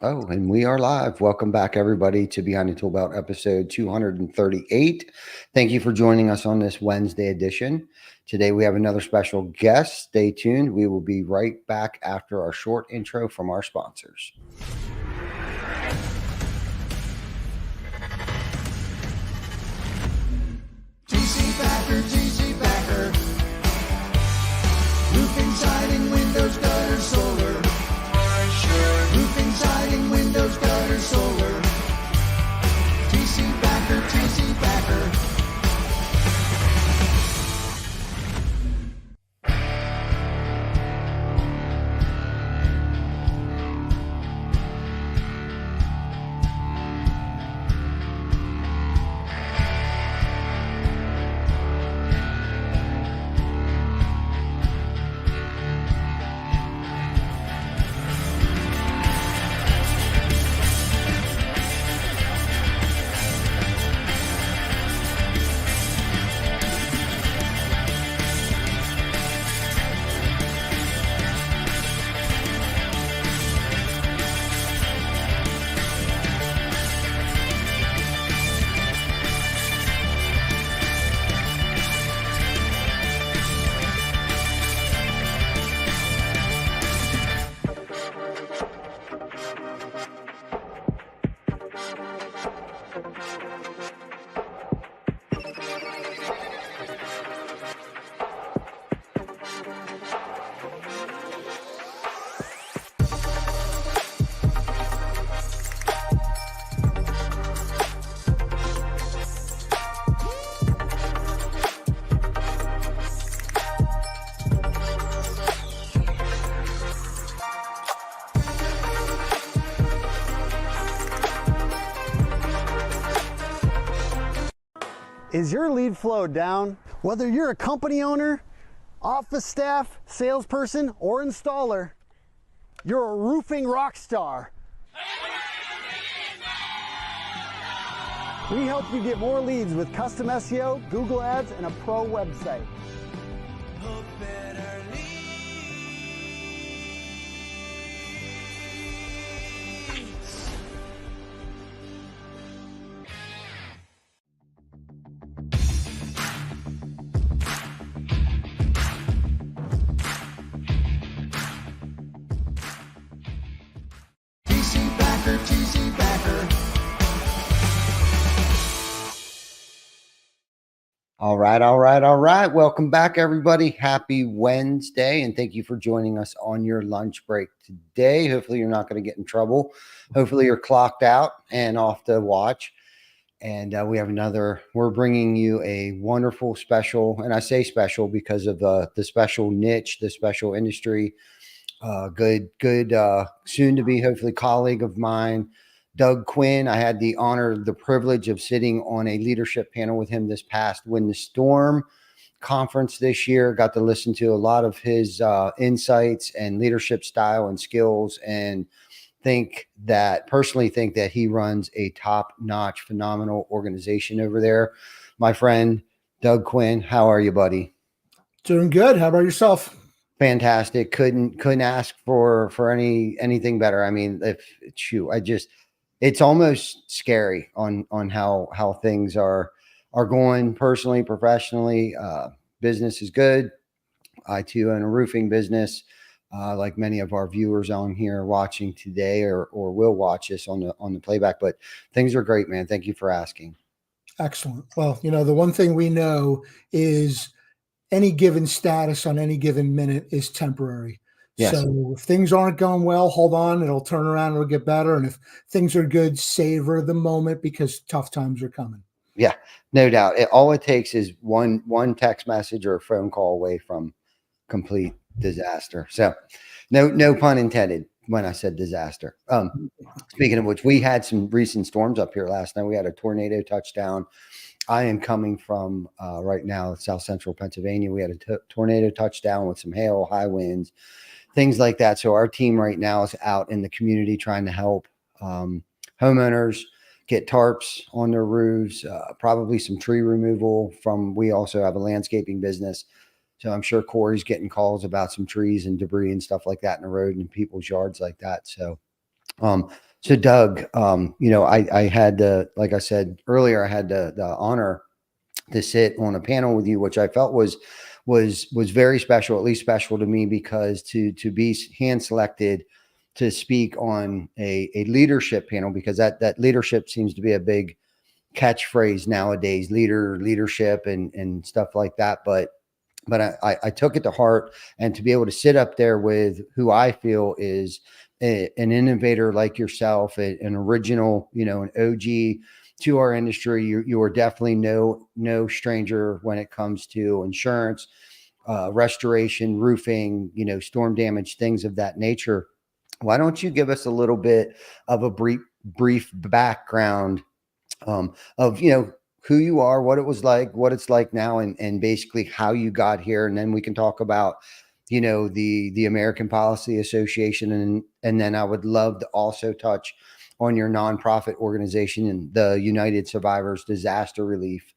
Oh, and we are live. Welcome back, everybody, to Behind the ToolBelt episode 238. Thank you for joining us on this Wednesday edition. Today, we have another special guest. Stay tuned. We will be right back after our short intro from our sponsors. TC Backer. Roofing, siding, windows, gutters, solar. Roofing, siding, windows, gutters, solar. TC Backer. Is your lead flow down? Whether you're a company owner, office staff, salesperson, or installer, you're a roofing rock star. We help you get more leads with custom SEO, Google Ads, and a pro website. TC Backer. All right. Welcome back, everybody. Happy Wednesday, and thank you for joining us on your lunch break today. Hopefully, you're not going to get in trouble. Hopefully, you're clocked out and off to watch. And we're bringing you a wonderful special, and I say special because of the special niche, the special industry. Good, soon to be hopefully colleague of mine, Doug Quinn. I had the honor, the privilege of sitting on a leadership panel with him this past Win the Storm conference this year. Got to listen to a lot of his insights and leadership style and skills, and personally think that he runs a top-notch, phenomenal organization over there. My friend, Doug Quinn, how are you, buddy? Doing good. How about yourself? Fantastic. Couldn't ask for anything better. I mean, it's almost scary on how things are going personally, professionally. Business is good. I too own a roofing business. Like many of our viewers on here watching today or will watch this on the playback, but things are great, man. Thank you for asking. Excellent. Well, the one thing we know is any given status on any given minute is temporary. Yes. So if things aren't going well, hold on, it'll turn around, it'll get better. And if things are good, savor the moment because tough times are coming. Yeah, no doubt. All it takes is one text message or a phone call away from complete disaster. So no pun intended when I said disaster. Speaking of which, we had some recent storms up here last night. We had a tornado touchdown. I am coming from right now, South Central Pennsylvania. We had a tornado touchdown with some hail, high winds, things like that. So our team right now is out in the community trying to help homeowners get tarps on their roofs, probably some tree removal we also have a landscaping business. So I'm sure Corey's getting calls about some trees and debris and stuff like that in the road and people's yards like that. So So Doug, I had like I said earlier, I had the honor to sit on a panel with you, which I felt was very special, at least special to me, because to be hand selected to speak on a leadership panel, because that leadership seems to be a big catchphrase nowadays, leadership and stuff like that. But I took it to heart, and to be able to sit up there with who I feel is an innovator like yourself, an original, an OG to our industry. You are definitely no stranger when it comes to insurance, restoration, roofing, storm damage, things of that nature. Why don't you give us a little bit of a brief background of who you are, what it was like, what it's like now, and basically how you got here, and then we can talk about the American Policy Association, and then I would love to also touch on your nonprofit organization and the United Survivors Disaster Relief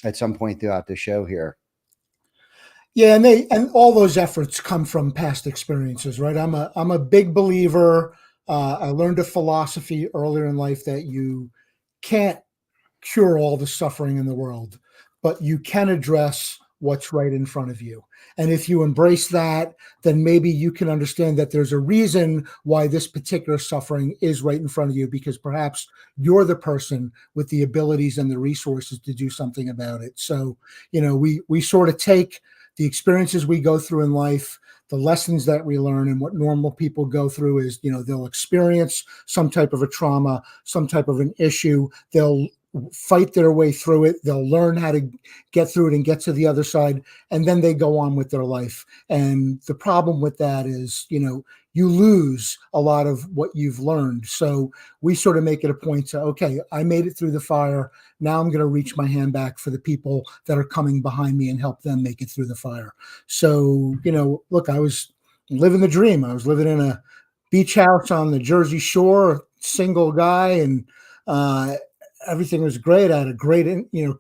at some point throughout the show here. Yeah, and all those efforts come from past experiences, right? I'm a big believer. I learned a philosophy earlier in life that you can't cure all the suffering in the world, but you can address what's right in front of you. And if you embrace that, then maybe you can understand that there's a reason why this particular suffering is right in front of you, because perhaps you're the person with the abilities and the resources to do something about it. So, we sort of take the experiences we go through in life, the lessons that we learn, and what normal people go through is, they'll experience some type of a trauma, some type of an issue. They'll fight their way through it. They'll learn how to get through it and get to the other side, and then they go on with their life. And the problem with that is, you lose a lot of what you've learned. So we sort of make it a point to, okay, I made it through the fire. Now I'm going to reach my hand back for the people that are coming behind me and help them make it through the fire. So, look, I was living the dream. I was living in a beach house on the Jersey Shore, single guy, and everything was great. I had a great,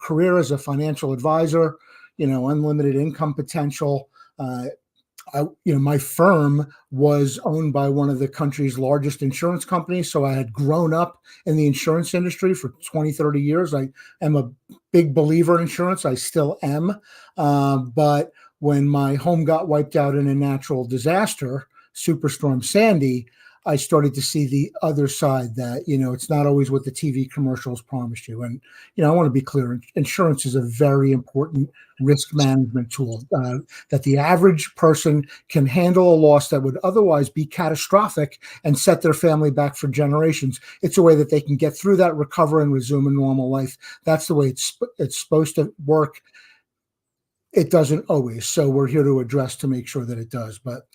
career as a financial advisor, unlimited income potential. My firm was owned by one of the country's largest insurance companies. So I had grown up in the insurance industry for 20, 30 years. I am a big believer in insurance. I still am. But when my home got wiped out in a natural disaster, Superstorm Sandy, I started to see the other side that, it's not always what the TV commercials promised you. And, I want to be clear, insurance is a very important risk management tool that the average person can handle a loss that would otherwise be catastrophic and set their family back for generations. It's a way that they can get through that, recover, and resume a normal life. That's the way it's supposed to work. It doesn't always. So we're here to address to make sure that it does. But,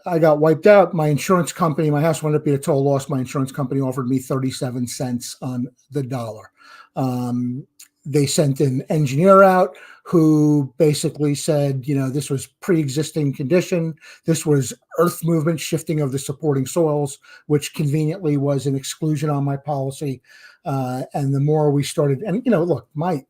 I got wiped out. My insurance company, my house wound up being a total loss. My insurance company offered me 37 cents on the dollar. They sent an engineer out who basically said, this was pre-existing condition. This was earth movement, shifting of the supporting soils, which conveniently was an exclusion on my policy. And the more we started, and, look, my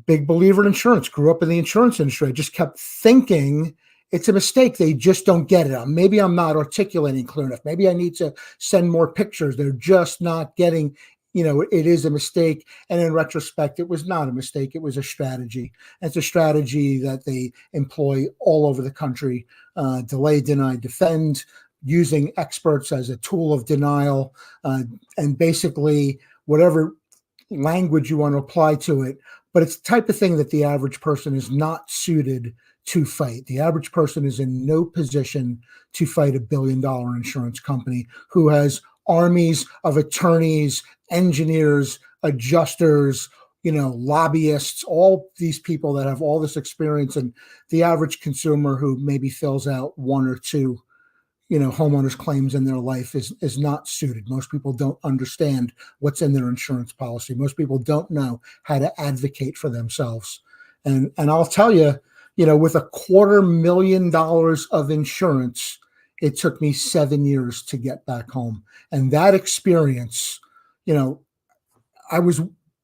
big believer in insurance, grew up in the insurance industry. I just kept thinking, it's a mistake. They just don't get it. Maybe I'm not articulating clear enough. Maybe I need to send more pictures. They're just not getting, it is a mistake. And in retrospect, it was not a mistake. It was a strategy. It's a strategy that they employ all over the country. Delay, deny, defend, using experts as a tool of denial, and basically whatever language you want to apply to it. But it's the type of thing that the average person is not suited to fight. The average person is in no position to fight $1 billion insurance company who has armies of attorneys, engineers, adjusters, lobbyists, all these people that have all this experience, and the average consumer who maybe fills out one or two, homeowners claims in their life is not suited. Most people don't understand what's in their insurance policy. Most people don't know how to advocate for themselves. And I'll tell you, with $250,000 of insurance, it took me 7 years to get back home. And that experience, I was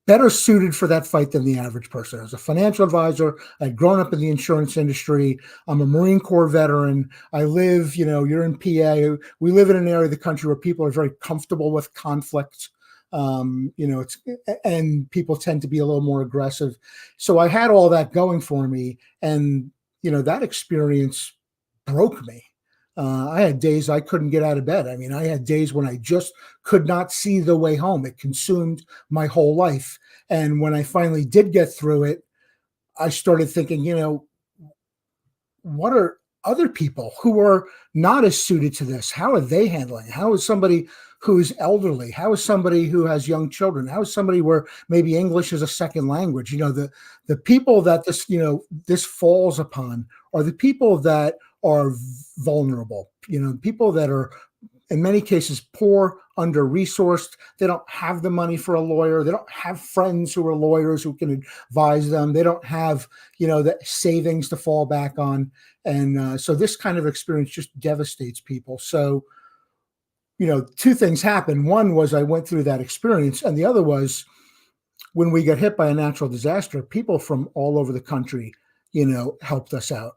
better suited for that fight than the average person. As a financial advisor, I'd grown up in the insurance industry. I'm a Marine Corps veteran. I live, you're in PA. We live in an area of the country where people are very comfortable with conflict. And people tend to be a little more aggressive. So I had all that going for me. And, that experience broke me. I had days I couldn't get out of bed. I mean, I had days when I just could not see the way home. It consumed my whole life. And when I finally did get through it, I started thinking, what are other people who are not as suited to this? How are they handling it? How is somebody who's elderly? How is somebody who has young children? How is somebody where maybe English is a second language? The people that this falls upon are the people that are vulnerable, people that are in many cases poor, under-resourced. They don't have the money for a lawyer. They don't have friends who are lawyers who can advise them. They don't have, the savings to fall back on. And so this kind of experience just devastates people. So, two things happened. One was I went through that experience, and the other was when we got hit by a natural disaster, people from all over the country, helped us out.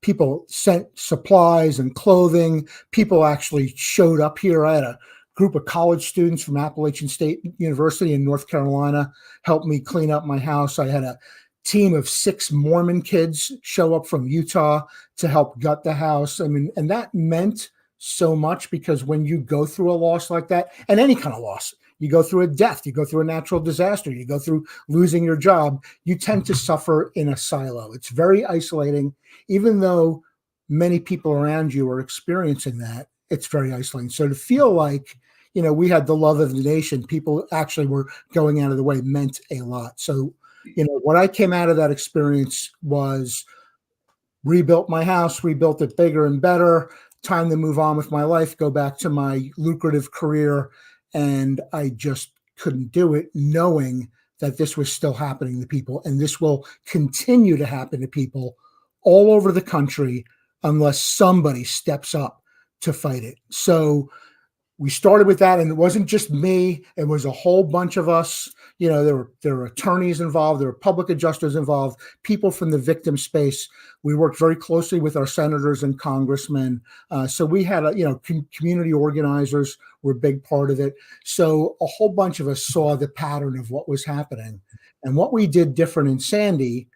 People sent supplies and clothing. People actually showed up here. I had a group of college students from Appalachian State University in North Carolina help me clean up my house. I had a team of 6 Mormon kids show up from Utah to help gut the house. I mean, and that meant so much, because when you go through a loss like that, and any kind of loss, you go through a death, you go through a natural disaster, you go through losing your job, you tend to suffer in a silo. It's very isolating. Even though many people around you are experiencing that, it's very isolating. So to feel like, we had the love of the nation, people actually were going out of the way, meant a lot. So, what I came out of that experience was rebuilt my house, rebuilt it bigger and better, time to move on with my life, go back to my lucrative career. And I just couldn't do it, knowing that this was still happening to people. And this will continue to happen to people all over the country unless somebody steps up to fight it. So we started with that, and it wasn't just me. It was a whole bunch of us. There were attorneys involved. There were public adjusters involved, people from the victim space. We worked very closely with our senators and congressmen. So we had, community organizers were a big part of it. So a whole bunch of us saw the pattern of what was happening. And what we did different in Sandy,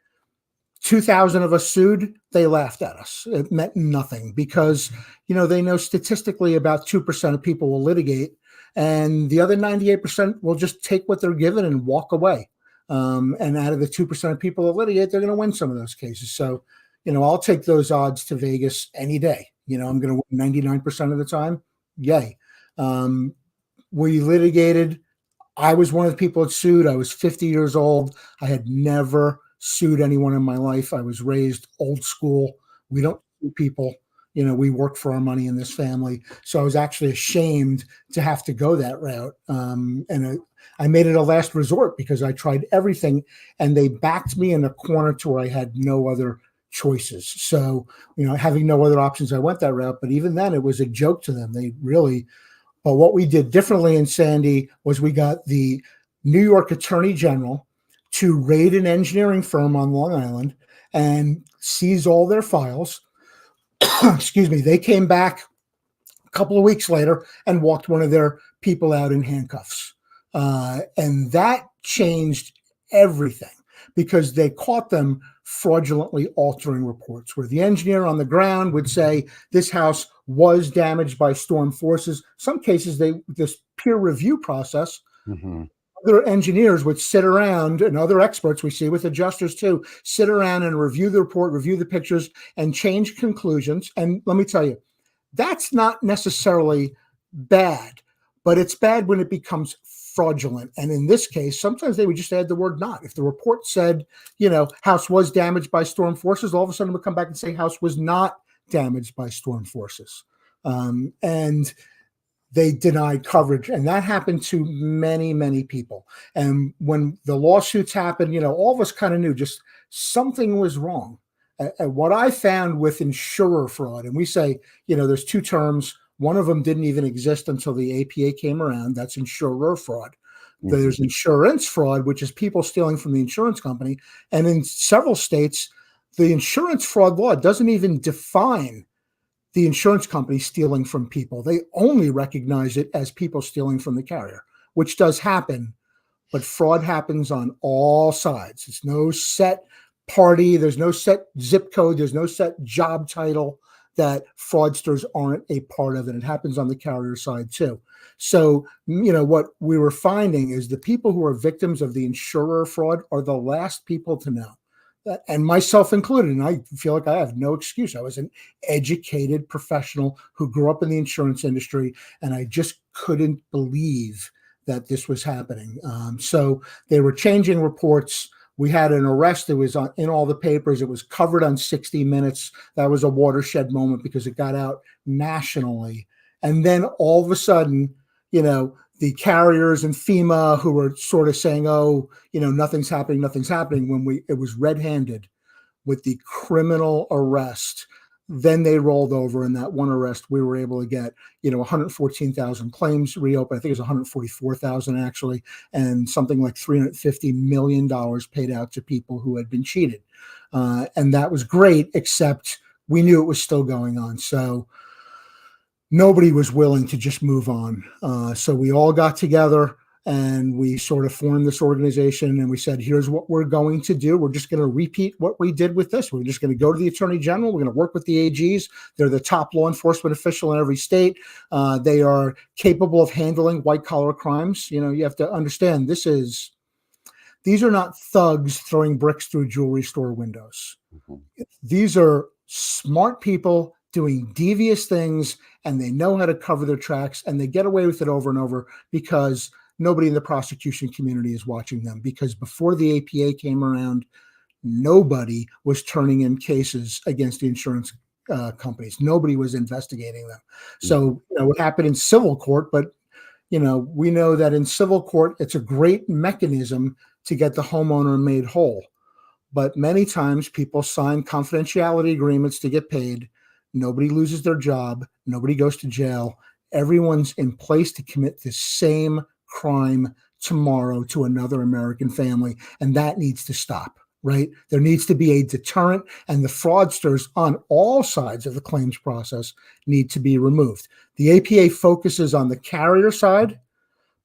2,000 of us sued. They laughed at us. It meant nothing, because, they know statistically about 2% of people will litigate, and the other 98% will just take what they're given and walk away. And out of the 2% of people that litigate, they're going to win some of those cases. So, I'll take those odds to Vegas any day. I'm going to win 99% of the time. Yay. We litigated. I was one of the people that sued. I was 50 years old. I had never sued anyone in my life. I was raised old school. We don't sue people. We work for our money in this family. So I was actually ashamed to have to go that route. And I made it a last resort, because I tried everything, and they backed me in a corner to where I had no other choices. So, having no other options, I went that route. But even then, it was a joke to them. But what we did differently in Sandy was we got the New York Attorney General to raid an engineering firm on Long Island and seize all their files. Excuse me. They came back a couple of weeks later and walked one of their people out in handcuffs. And that changed everything, because they caught them fraudulently altering reports, where the engineer on the ground would say this house was damaged by storm forces. Some cases, this peer review process, other engineers would sit around, and other experts we see with adjusters too, sit around and review the report, review the pictures, and change conclusions. And let me tell you, that's not necessarily bad, but it's bad when it becomes fraudulent. And in this case, sometimes they would just add the word not. If the report said, house was damaged by storm forces, all of a sudden it would come back and say house was not damaged by storm forces. And they denied coverage. And that happened to many, many people. And when the lawsuits happened, all of us kind of knew just something was wrong. And what I found with insurer fraud, and we say, there's 2 terms. One of them didn't even exist until the APA came around. That's insurer fraud. There's insurance fraud, which is people stealing from the insurance company. And in several states, the insurance fraud law doesn't even define the insurance company stealing from people. They only recognize it as people stealing from the carrier, which does happen, but fraud happens on all sides. It's no set party. There's no set zip code. There's no set job title that fraudsters aren't a part of, and it happens on the carrier side too. So, what we were finding is the people who are victims of the insurer fraud are the last people to know, and myself included. And I feel like I have no excuse. I was an educated professional who grew up in the insurance industry, and I just couldn't believe that this was happening. So they were changing reports. We had an arrest that was in all the papers. It was covered on 60 Minutes. That was a watershed moment because it got out nationally. And then all of a sudden, the carriers and FEMA, who were sort of saying, oh, nothing's happening, when it was red-handed with the criminal arrest. Then they rolled over. In that one arrest, we were able to get, 114,000 claims reopened. I think it was 144,000 actually, and something like $350 million paid out to people who had been cheated. And that was great, except we knew it was still going on. So nobody was willing to just move on. So we all got together and we sort of formed this organization, and we said, here's what we're going to do. We're just going to repeat what we did with this. We're just going to go to the Attorney General. We're going to work with the AGs. They're the top law enforcement official in every state. They are capable of handling white collar crimes. You have to understand these are not thugs throwing bricks through jewelry store windows. These are smart people doing devious things, and they know how to cover their tracks, and they get away with it over and over because nobody in the prosecution community is watching them. Because before the APA came around, nobody was turning in cases against the insurance companies. Nobody was investigating them. So, what happened in civil court, but, we know that in civil court, it's a great mechanism to get the homeowner made whole. But many times people sign confidentiality agreements to get paid. Nobody loses their job. Nobody goes to jail. Everyone's in place to commit the same crime tomorrow to another American family. And that needs to stop, right? There needs to be a deterrent, and the fraudsters on all sides of the claims process need to be removed. The APA focuses on the carrier side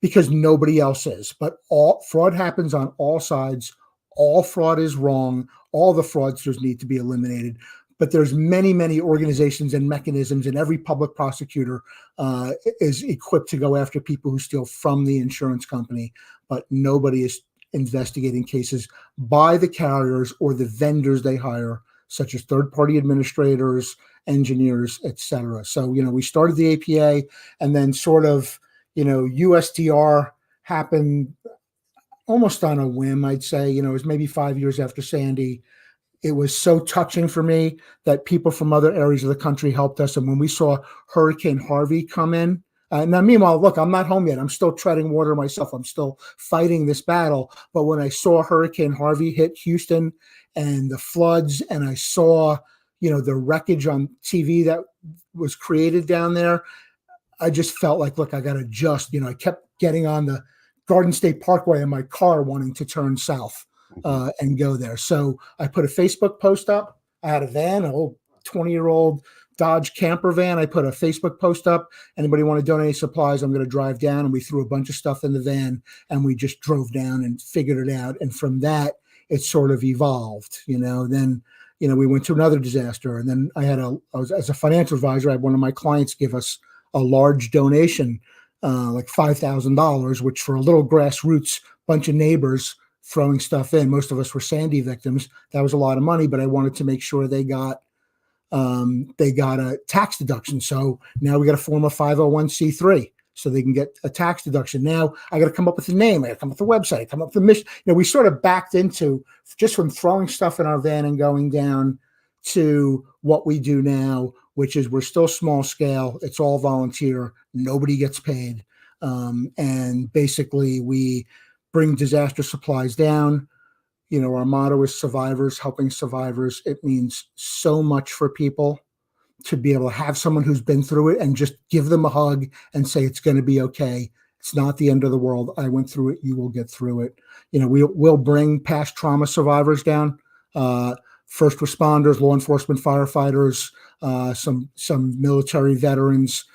because nobody else is, but all fraud happens on all sides. All fraud is wrong. All the fraudsters need to be eliminated. But there's many, many organizations and mechanisms, and every public prosecutor is equipped to go after people who steal from the insurance company, but nobody is investigating cases by the carriers or the vendors they hire, such as third-party administrators, engineers, etc. So, we started the APA, and then sort of, USDR happened almost on a whim, I'd say. It was maybe 5 years after Sandy. It was so touching for me that people from other areas of the country helped us. And when we saw Hurricane Harvey come in, now meanwhile, look, I'm not home yet. I'm still treading water myself. I'm still fighting this battle. But when I saw Hurricane Harvey hit Houston and the floods, and I saw, the wreckage on TV that was created down there, I just felt like, look, I got to adjust. I kept getting on the Garden State Parkway in my car wanting to turn south and go there. So I put a Facebook post up. I had a van, an old 20-year-old Dodge camper van. I put a Facebook post up. Anybody want to donate supplies? I'm going to drive down. And we threw a bunch of stuff in the van, and we just drove down and figured it out. And from that, it sort of evolved, Then, we went to another disaster. And then as a financial advisor, I had one of my clients give us a large donation, like $5,000, which for a little grassroots bunch of neighbors throwing stuff in. Most of us were Sandy victims. That was a lot of money, but I wanted to make sure they got a tax deduction. So now we got to form a 501c3 so they can get a tax deduction. Now I got to come up with a name. I got to come up with a website, come up with a mission. We sort of backed into just from throwing stuff in our van and going down to what we do now, which is we're still small scale. It's all volunteer. Nobody gets paid. And basically we bring disaster supplies down. Our motto is survivors, helping survivors. It means so much for people to be able to have someone who's been through it and just give them a hug and say, it's going to be okay. It's not the end of the world. I went through it. You will get through it. We'll bring past trauma survivors down, first responders, law enforcement, firefighters, some military veterans,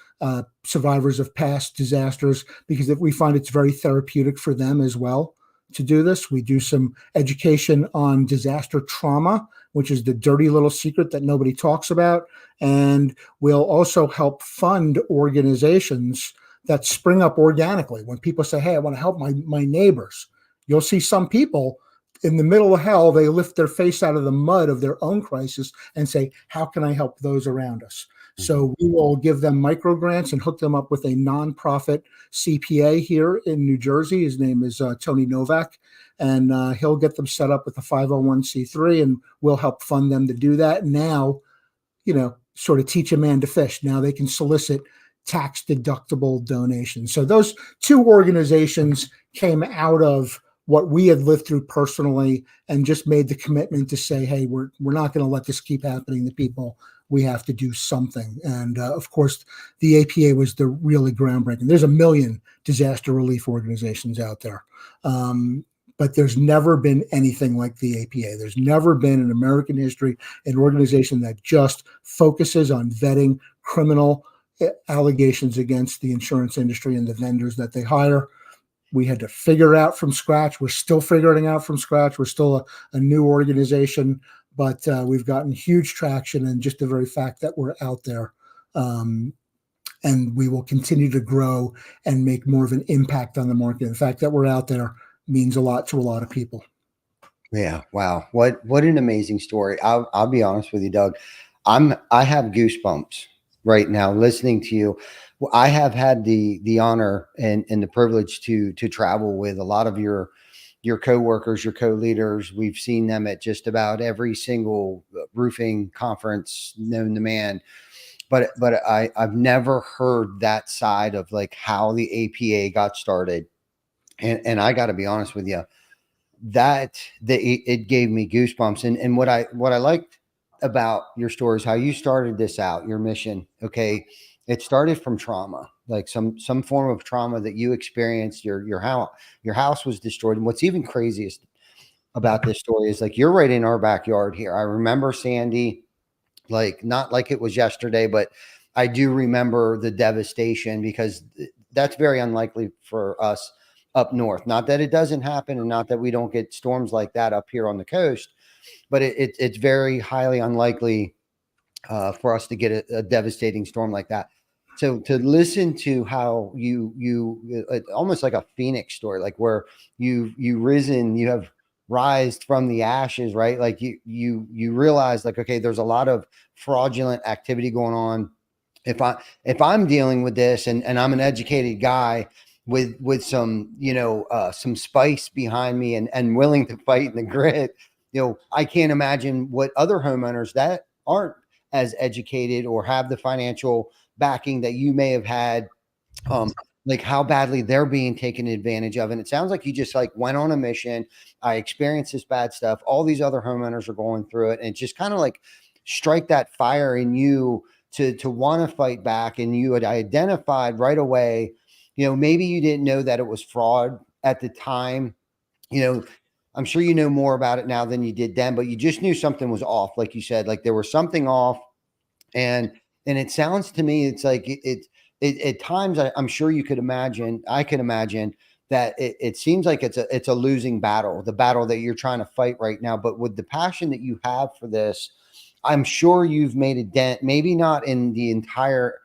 survivors of past disasters, because we find it's very therapeutic for them as well to do this. We do some education on disaster trauma, which is the dirty little secret that nobody talks about. And we'll also help fund organizations that spring up organically. When people say, hey, I want to help my neighbors, you'll see some people in the middle of hell, they lift their face out of the mud of their own crisis and say, how can I help those around us? So we will give them micro grants and hook them up with a nonprofit CPA here in New Jersey. His name is Tony Novak, and he'll get them set up with a 501c3, and we'll help fund them to do that. Now, sort of teach a man to fish. Now they can solicit tax deductible donations. So those two organizations came out of what we had lived through personally, and just made the commitment to say, hey, we're not going to let this keep happening to people. We have to do something. And of course, the APA was the really groundbreaking. There's a million disaster relief organizations out there. But there's never been anything like the APA. There's never been in American history an organization that just focuses on vetting criminal allegations against the insurance industry and the vendors that they hire. We had to figure out from scratch. We're still figuring out from scratch. We're still a new organization, but we've gotten huge traction, and just the very fact that we're out there, and we will continue to grow and make more of an impact on the market. The fact that we're out there means a lot to a lot of people. Yeah. Wow. What an amazing story. I'll be honest with you, Doug. I have goosebumps right now listening to you. I have had the honor and the privilege to travel with a lot of your coworkers, your co-leaders. We've seen them at just about every single roofing conference known to man. But I've never heard that side of like how the APA got started. And I got to be honest with you, it gave me goosebumps. And what I liked about your story is how you started this out, your mission. Okay. It started from trauma, like some form of trauma that you experienced. Your house was destroyed. And what's even craziest about this story is like, you're right in our backyard here. I remember Sandy, like not like it was yesterday, but I do remember the devastation, because that's very unlikely for us up north. Not that it doesn't happen, and not that we don't get storms like that up here on the coast, but it's very highly unlikely for us to get a devastating storm like that. So to listen to how you almost like a phoenix story, like where you risen, you have rised from the ashes, right? Like you realize like, okay, there's a lot of fraudulent activity going on. If I'm dealing with this, and I'm an educated guy with some, some spice behind me and willing to fight in the grit, I can't imagine what other homeowners that aren't as educated or have the financial backing that you may have had, like how badly they're being taken advantage of. And it sounds like you just like went on a mission. I experienced this bad stuff. All these other homeowners are going through it. And it just kind of like strike that fire in you to want to fight back. And you had identified right away, maybe you didn't know that it was fraud at the time. I'm sure you know more about it now than you did then, but you just knew something was off. Like you said, like there was something off. And it sounds to me, it's like it at times I'm sure you could imagine, I can imagine that it seems like it's a losing battle, the battle that you're trying to fight right now. But with the passion that you have for this, I'm sure you've made a dent, maybe not in the entire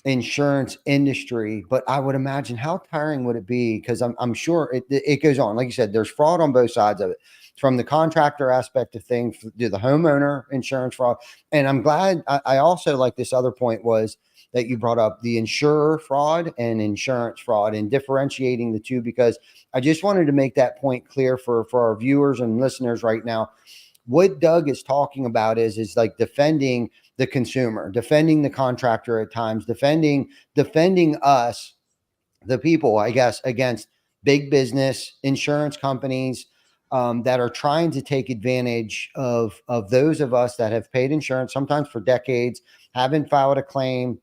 insurance industry, but I would imagine how tiring would it be? Because I'm sure it goes on. Like you said, there's fraud on both sides of it, from the contractor aspect of things to the homeowner insurance fraud. And I'm glad I also like this other point was that you brought up the insurer fraud and insurance fraud and differentiating the two, because I just wanted to make that point clear for our viewers and listeners right now. What Doug is talking about is like defending the consumer, defending the contractor at times, defending us, the people, I guess, against big business insurance companies that are trying to take advantage of those of us that have paid insurance, sometimes for decades, haven't filed a claim,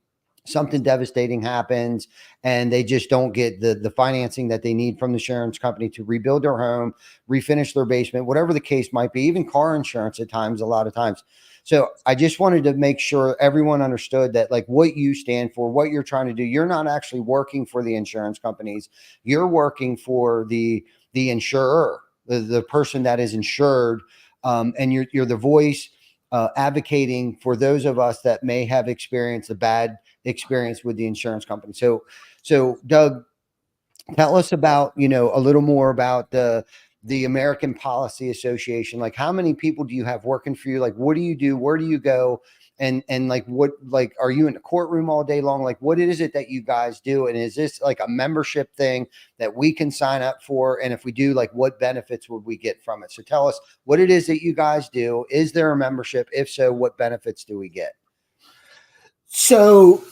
something devastating happens and they just don't get the financing that they need from the insurance company to rebuild their home, refinish their basement, whatever the case might be, even car insurance at times, a lot of times. So I just wanted to make sure everyone understood that, like, what you stand for, what you're trying to do. You're not actually working for the insurance companies. You're working for the insurer, the person that is insured. And you're the voice advocating for those of us that may have experienced a bad experience with the insurance company. So Doug, tell us about, a little more about the American Policy Association. Like, how many people do you have working for you? Like, what do you do? Where do you go? And like, what, like, are you in the courtroom all day long? Like, what is it that you guys do? And is this like a membership thing that we can sign up for? And if we do, like, what benefits would we get from it? So tell us what it is that you guys do. Is there a membership? If so, what benefits do we get? So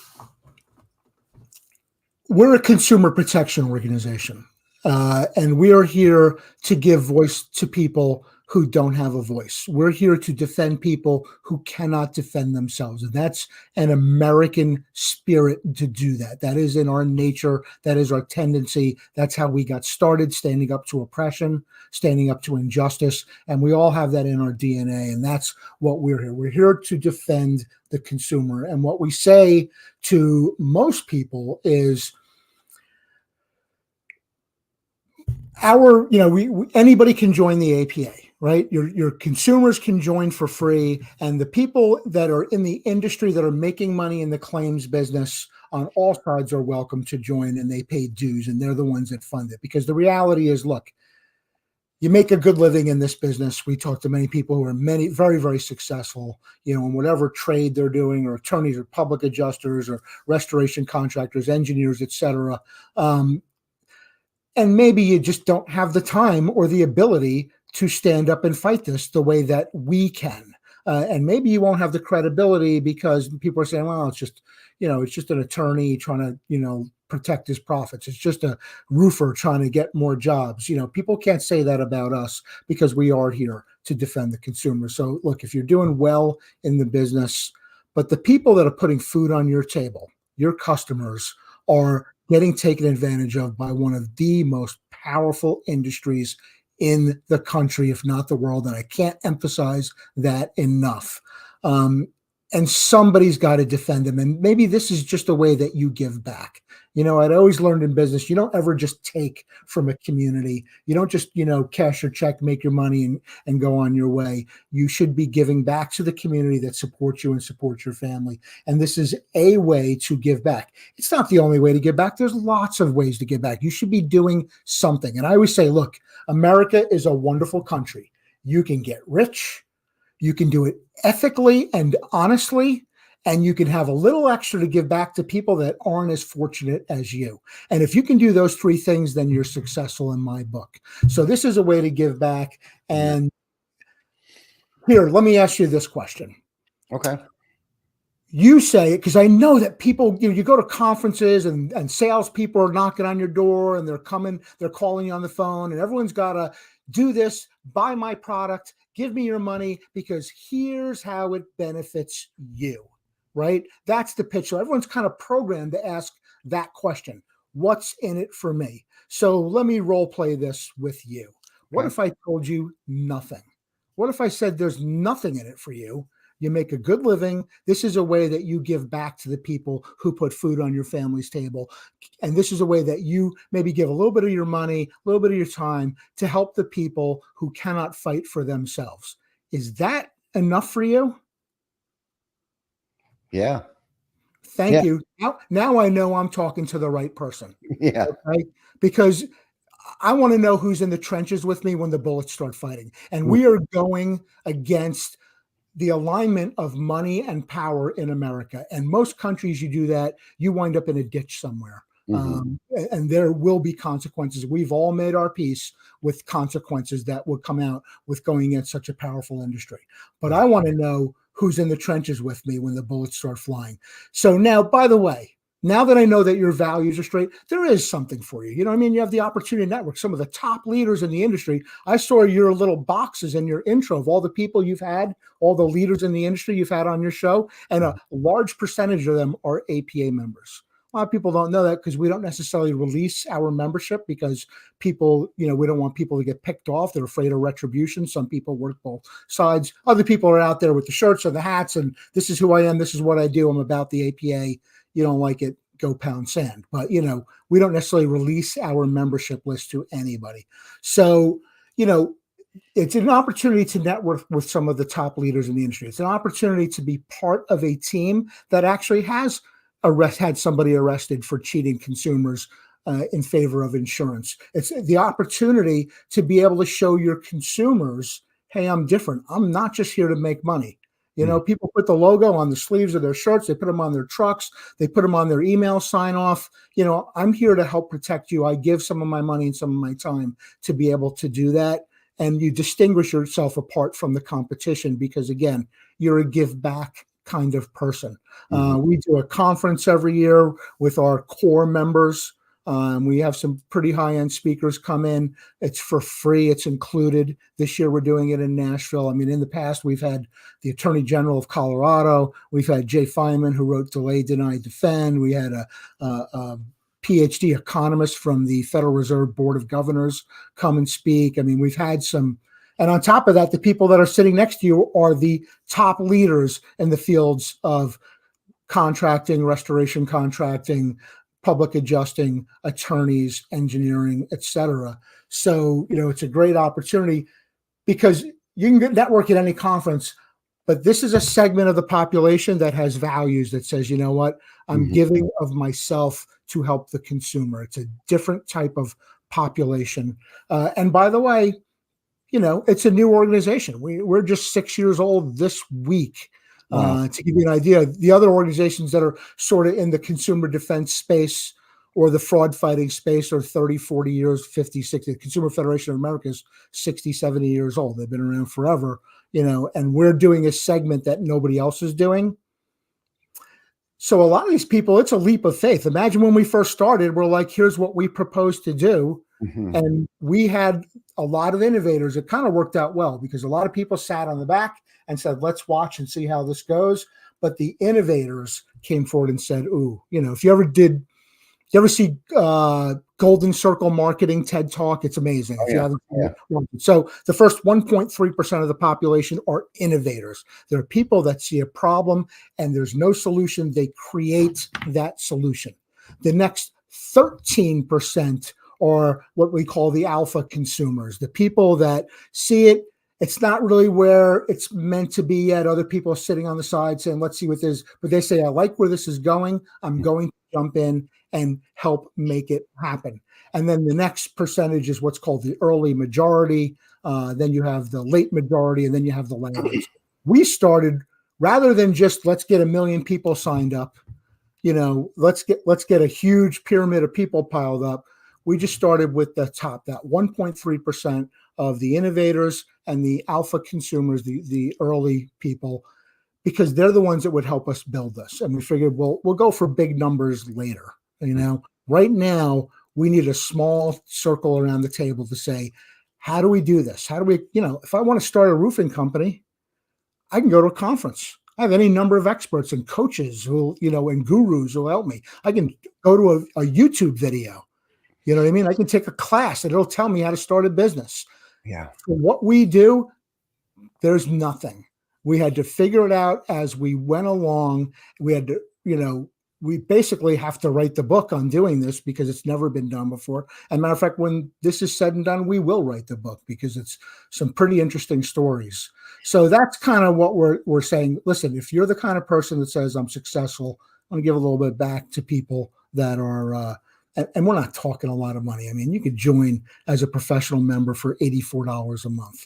we're a consumer protection organization, and we are here to give voice to people who don't have a voice. We're here to defend people who cannot defend themselves. And that's an American spirit to do that. That is in our nature. That is our tendency. That's how we got started, standing up to oppression, standing up to injustice. And we all have that in our DNA. And that's what we're here. We're here to defend the consumer. And what we say to most people is, anybody can join the APA, right? Your consumers can join for free, and the people that are in the industry that are making money in the claims business on all sides are welcome to join, and they pay dues, and they're the ones that fund it. Because the reality is, look, you make a good living in this business. We talk to many people who are very, very successful, in whatever trade they're doing, or attorneys, or public adjusters, or restoration contractors, engineers, etc. And maybe you just don't have the time or the ability to stand up and fight this the way that we can. And maybe you won't have the credibility because people are saying, well, it's just an attorney trying to, protect his profits. It's just a roofer trying to get more jobs. People can't say that about us because we are here to defend the consumer. So look, if you're doing well in the business, but the people that are putting food on your table, your customers, are getting taken advantage of by one of the most powerful industries in the country, if not the world. And I can't emphasize that enough. And somebody's got to defend them. And maybe this is just a way that you give back. I'd always learned in business, you don't ever just take from a community. You don't just, cash your check, make your money and go on your way. You should be giving back to the community that supports you and supports your family. And this is a way to give back. It's not the only way to give back. There's lots of ways to give back. You should be doing something. And I always say, look, America is a wonderful country. You can get rich. You can do it ethically and honestly, and you can have a little extra to give back to people that aren't as fortunate as you. And if you can do those three things, then you're successful in my book. So this is a way to give back. And here, let me ask you this question. Okay. You say it because I know that people, you go to conferences and salespeople are knocking on your door and they're calling you on the phone, and everyone's got to do this, buy my product, give me your money because here's how it benefits you, right? That's the pitch. So everyone's kind of programmed to ask that question. What's in it for me? So let me role play this with you. What if I told you nothing? What if I said there's nothing in it for you? You make a good living. This is a way that you give back to the people who put food on your family's table. And this is a way that you maybe give a little bit of your money, a little bit of your time to help the people who cannot fight for themselves. Is that enough for you? Yeah. Thank you. Now I know I'm talking to the right person. Yeah. Okay? Because I want to know who's in the trenches with me when the bullets start fighting. And we are going against the alignment of money and power in America. And most countries, you do that, you wind up in a ditch somewhere. And there will be consequences. We've all made our peace with consequences that would come out with going against such a powerful industry. But I want to know who's in the trenches with me when the bullets start flying. So now, by the way, now that I know that your values are straight, there is something for you. You know what I mean? You have the opportunity to network some of the top leaders in the industry. I saw your little boxes in your intro of all the people you've had, all the leaders in the industry you've had on your show, and a large percentage of them are APA members. A lot of people don't know that because we don't necessarily release our membership because people, we don't want people to get picked off. They're afraid of retribution. Some people work both sides. Other people are out there with the shirts and the hats and this is who I am. This is what I do. I'm about the APA. You don't like it, go pound sand. But, we don't necessarily release our membership list to anybody. So, it's an opportunity to network with some of the top leaders in the industry. It's an opportunity to be part of a team that actually has had somebody arrested for cheating consumers in favor of insurance. It's the opportunity to be able to show your consumers, hey, I'm different. I'm not just here to make money. People put the logo on the sleeves of their shirts. They put them on their trucks. They put them on their email sign off. I'm here to help protect you. I give some of my money and some of my time to be able to do that. And you distinguish yourself apart from the competition because, again, you're a give back kind of person. We do a conference every year with our core members. We have some pretty high-end speakers come in. It's for free. It's included. This year we're doing it in Nashville. I mean, in the past, we've had the Attorney General of Colorado. We've had Jay Feinman, who wrote Delay, Deny, Defend. We had a PhD economist from the Federal Reserve Board of Governors come and speak. I mean, we've had some. And on top of that, the people that are sitting next to you are the top leaders in the fields of contracting, restoration contracting, public adjusting, attorneys, engineering, et cetera. So, it's a great opportunity because you can get network at any conference, but this is a segment of the population that has values that says, you know what, I'm giving of myself to help the consumer. It's a different type of population. And by the way, it's a new organization. We're just 6 years old this week. Wow. To give you an idea, the other organizations that are sort of in the consumer defense space or the fraud fighting space are 30, 40 years, 50, 60. The Consumer Federation of America is 60, 70 years old. They've been around forever, and we're doing a segment that nobody else is doing. So a lot of these people, it's a leap of faith. Imagine when we first started, we're like, here's what we propose to do. And we had a lot of innovators. It kind of worked out well because a lot of people sat on the back and said, let's watch and see how this goes. But the innovators came forward and said, ooh, if you ever see Golden Circle Marketing TED Talk, it's amazing. So the first 1.3% of the population are innovators. There are people that see a problem and there's no solution. They create that solution. The next 13% are what we call the alpha consumers, the people that see it. It's not really where it's meant to be yet. Other people are sitting on the side saying, let's see what this is. But they say, I like where this is going. I'm going to jump in and help make it happen. And then the next percentage is what's called the early majority. Then you have the late majority, and then you have the laggards. We started, rather than just let's get 1 million people signed up, let's get a huge pyramid of people piled up. We just started with the top, that 1.3% of the innovators and the alpha consumers, the early people, because they're the ones that would help us build this. And we figured, we'll go for big numbers later. Right now, we need a small circle around the table to say, how do we do this? How do we, if I want to start a roofing company, I can go to a conference. I have any number of experts and coaches who, and gurus who help me. I can go to a YouTube video. You know what I mean? I can take a class and it'll tell me how to start a business. Yeah. For what we do, there's nothing. We had to figure it out as we went along. We had to, we basically have to write the book on doing this because it's never been done before. And matter of fact, when this is said and done, we will write the book because it's some pretty interesting stories. So that's kind of what we're saying. Listen, if you're the kind of person that says I'm successful, I'm going to give a little bit back to people that are, and we're not talking a lot of money. I mean, you could join as a professional member for $84 a month.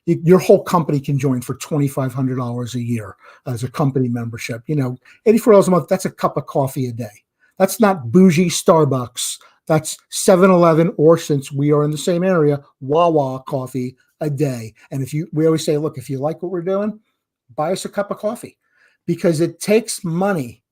Your whole company can join for $2,500 a year as a company membership. $84 a month, that's a cup of coffee a day. That's not bougie Starbucks. That's 7-Eleven, or since we are in the same area, Wawa coffee a day. And we always say, look, if you like what we're doing, buy us a cup of coffee, because it takes money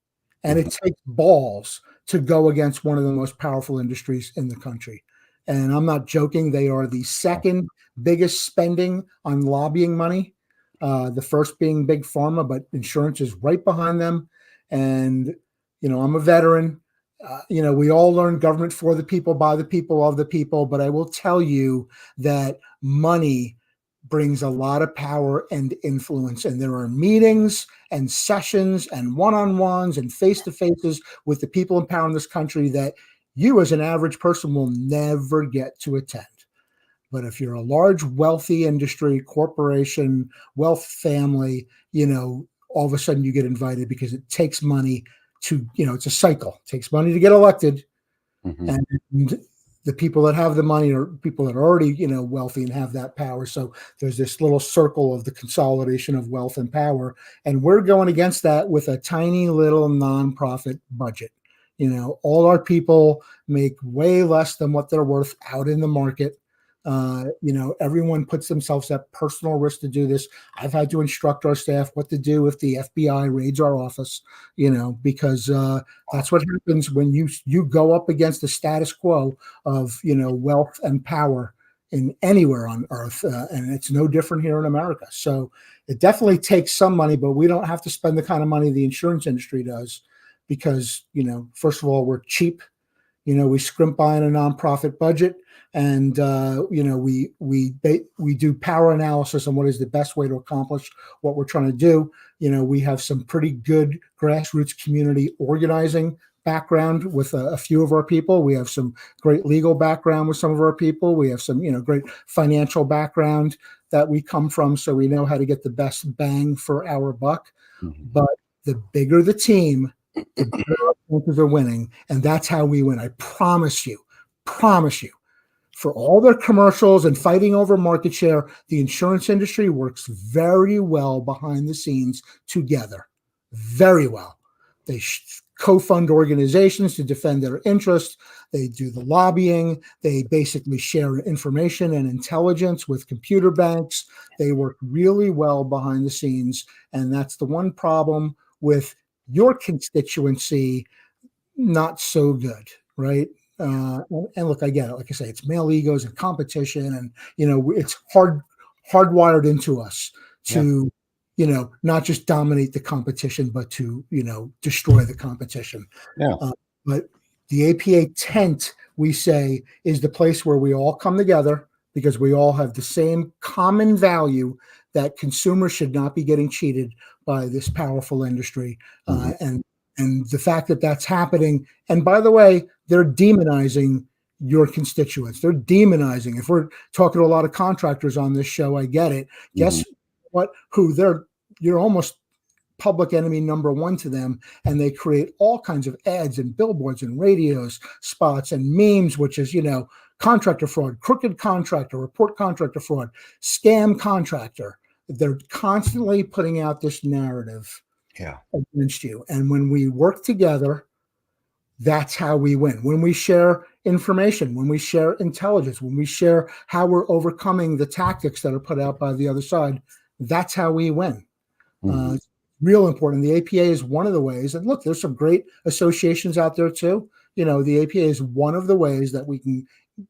And it takes balls to go against one of the most powerful industries in the country. And I'm not joking. They are the second biggest spending on lobbying money. The first being big pharma, but insurance is right behind them. And, I'm a veteran. We all learn government for the people, by the people, of the people. But I will tell you that money brings a lot of power and influence. And there are meetings and sessions and one-on-ones and face-to-faces with the people in power in this country that you as an average person will never get to attend. But if you're a large, wealthy industry, corporation, wealth family, all of a sudden you get invited because it takes money to, it's a cycle. It takes money to get elected. And the people that have the money are people that are already, wealthy and have that power. So there's this little circle of the consolidation of wealth and power. And we're going against that with a tiny little nonprofit budget. All our people make way less than what they're worth out in the market. Everyone puts themselves at personal risk to do this. I've had to instruct our staff what to do if the FBI raids our office, because that's what happens when you go up against the status quo of, wealth and power in anywhere on earth. And it's no different here in America. So it definitely takes some money, but we don't have to spend the kind of money the insurance industry does because, first of all, we're cheap. We scrimp by in a nonprofit budget. And we do power analysis on what is the best way to accomplish what we're trying to do. We have some pretty good grassroots community organizing background with a few of our people. We have some great legal background with some of our people. We have some great financial background that we come from, so we know how to get the best bang for our buck. But the bigger the team, the better our chances are winning, and that's how we win. I promise you. For all their commercials and fighting over market share, the insurance industry works very well behind the scenes together. Very well. They co-fund organizations to defend their interests. They do the lobbying. They basically share information and intelligence with computer banks. They work really well behind the scenes. And that's the one problem with your constituency, not so good, right? And look, I get it. Like I say, it's male egos and competition, and it's hardwired into us to, not just dominate the competition, but to destroy the competition. But the APA tent, we say, is the place where we all come together because we all have the same common value that consumers should not be getting cheated by this powerful industry, and the fact that that's happening. And by the way, they're demonizing your constituents. They're demonizing. If we're talking to a lot of contractors on this show, I get it. Guess what? You're almost public enemy number one to them. And they create all kinds of ads and billboards and radios, spots and memes, which is, contractor fraud, crooked contractor, report contractor fraud, scam contractor. They're constantly putting out this narrative against you. And when we work together, that's how we win. When we share information, when we share intelligence, when we share how we're overcoming the tactics that are put out by the other side, that's how we win. It's real important. The APA is one of the ways. And look, there's some great associations out there too. The APA is one of the ways that we can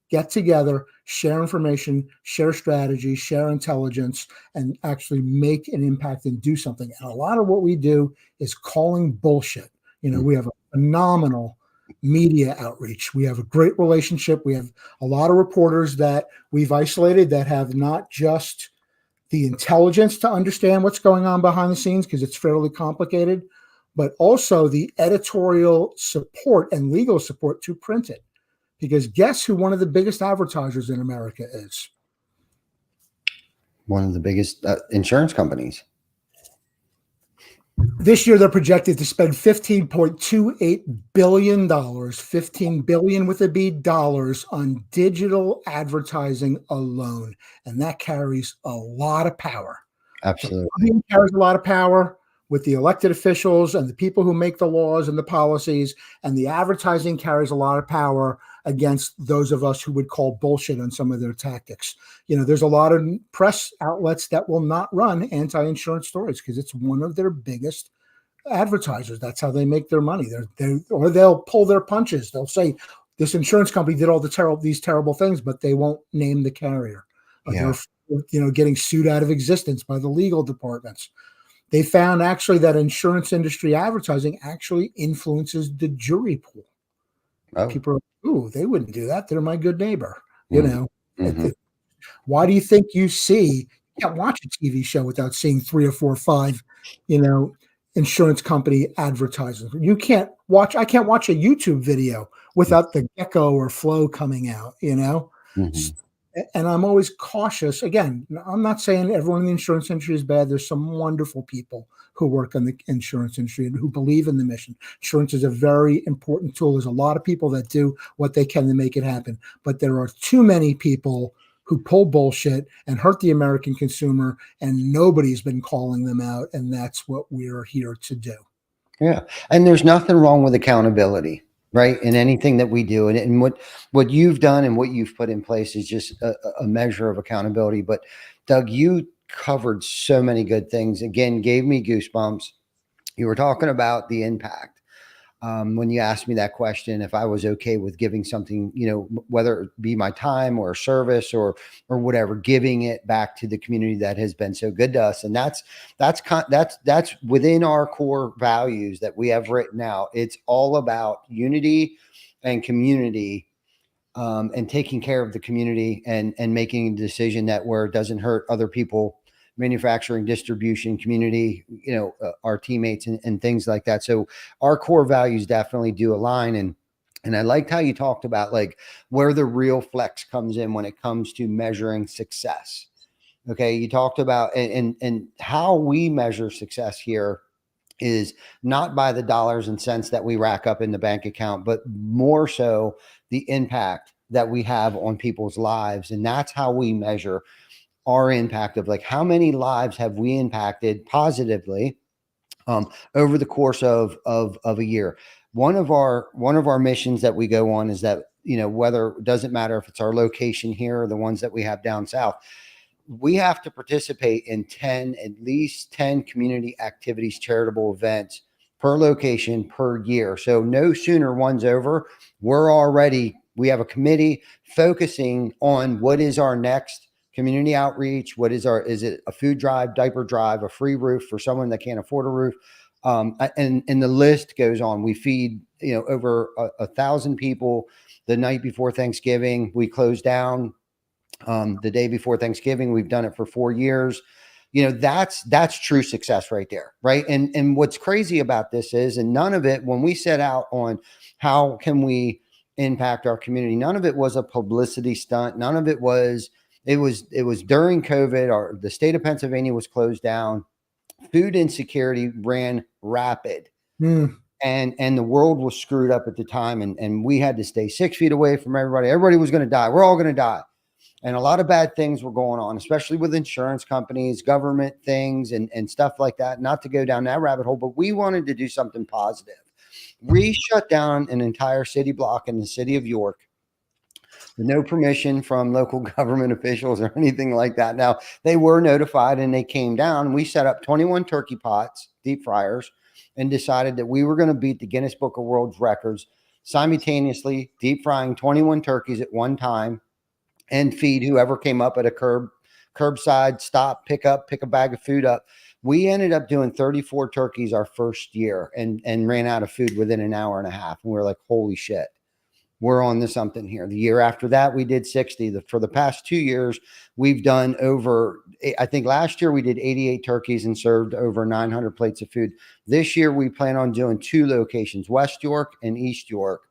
get together, share information, share strategy, share intelligence, and actually make an impact and do something. And a lot of what we do is calling bullshit. We have a phenomenal media outreach. We have a great relationship. We have a lot of reporters that we've isolated that have not just the intelligence to understand what's going on behind the scenes, because it's fairly complicated, but also the editorial support and legal support to print it. Because guess who one of the biggest advertisers in America is? One of the biggest insurance companies. This year, they're projected to spend $15.28 billion, 15 billion with a B dollars on digital advertising alone. And that carries a lot of power. Absolutely. It carries a lot of power with the elected officials and the people who make the laws and the policies, and the advertising carries a lot of power against those of us who would call bullshit on some of their tactics. There's a lot of press outlets that will not run anti-insurance stories because it's one of their biggest advertisers. That's how they make their money. Or they'll pull their punches. They'll say this insurance company did all these terrible things, but they won't name the carrier. Yeah. They're getting sued out of existence by the legal departments. They found actually that insurance industry advertising actually influences the jury pool. Oh. People are, ooh, they wouldn't do that. They're my good neighbor. You know, why do you think you can't watch a TV show without seeing 3 or 4 or 5, insurance company advertisements? I can't watch a YouTube video without the gecko or flow coming out, And I'm always cautious. Again, I'm not saying everyone in the insurance industry is bad. There's some wonderful people who work in the insurance industry and who believe in the mission. Insurance is a very important tool. There's a lot of people that do what they can to make it happen. But there are too many people who pull bullshit and hurt the American consumer, and nobody's been calling them out. And that's what we're here to do. Yeah. And there's nothing wrong with accountability, right? In anything that we do. And what you've done and what you've put in place is just a measure of accountability. But Doug, you covered so many good things. Again, gave me goosebumps. You were talking about the impact. When you asked me that question, if I was okay with giving something, whether it be my time or service or whatever, giving it back to the community that has been so good to us. And that's within our core values that we have written out. It's all about unity and community, and taking care of the community and making a decision that where it doesn't hurt other people, manufacturing, distribution, community, our teammates and things like that. So our core values definitely do align. And I liked how you talked about like where the real flex comes in when it comes to measuring success. Okay. You talked about, and how we measure success here is not by the dollars and cents that we rack up in the bank account, but more so the impact that we have on people's lives. And that's how we measure our impact of like how many lives have we impacted positively over the course of a year. One of our missions that we go on is that, whether it doesn't matter if it's our location here or the ones that we have down south, we have to participate in at least 10 community activities, charitable events per location per year. So no sooner one's over, we have a committee focusing on what is our next community outreach. Is it a food drive, diaper drive, a free roof for someone that can't afford a roof? And the list goes on. We feed, over 1,000 people the night before Thanksgiving. We close down the day before Thanksgiving. We've done it for 4 years. That's true success right there. Right. And what's crazy about this is, and none of it, when we set out on how can we impact our community, none of it was a publicity stunt. None of it was, it was during COVID, the state of Pennsylvania was closed down. Food insecurity ran rapid. And the world was screwed up at the time. And we had to stay 6 feet away from everybody. Everybody was going to die. We're all going to die. And a lot of bad things were going on, especially with insurance companies, government things, and stuff like that. Not to go down that rabbit hole, but we wanted to do something positive. We shut down an entire city block in the city of York with no permission from local government officials or anything like that. Now, they were notified and they came down. We set up 21 turkey pots, deep fryers, and decided that we were going to beat the Guinness Book of World Records, simultaneously deep frying 21 turkeys at one time and feed whoever came up at a curbside stop, pick a bag of food up. We ended up doing 34 turkeys our first year and ran out of food within an hour and a half. And we were like, holy shit, we're on to something here. The year after that, we did 60. For the past 2 years, we've done I think last year we did 88 turkeys and served over 900 plates of food. This year, we plan on doing 2 locations, West York and East York.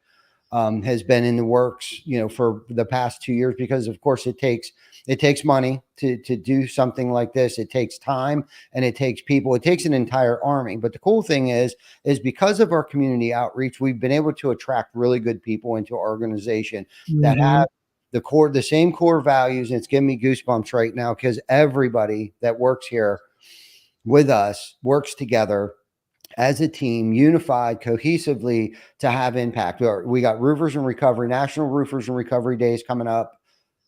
Has been in the works, for the past 2 years, because of course it takes money to do something like this. It takes time and it takes people. It takes an entire army. But the cool thing is because of our community outreach, we've been able to attract really good people into our organization that have the same core values. And it's giving me goosebumps right now because everybody that works here with us works together as a team, unified, cohesively to have impact. We got Roofers in Recovery, National Roofers in Recovery Days coming up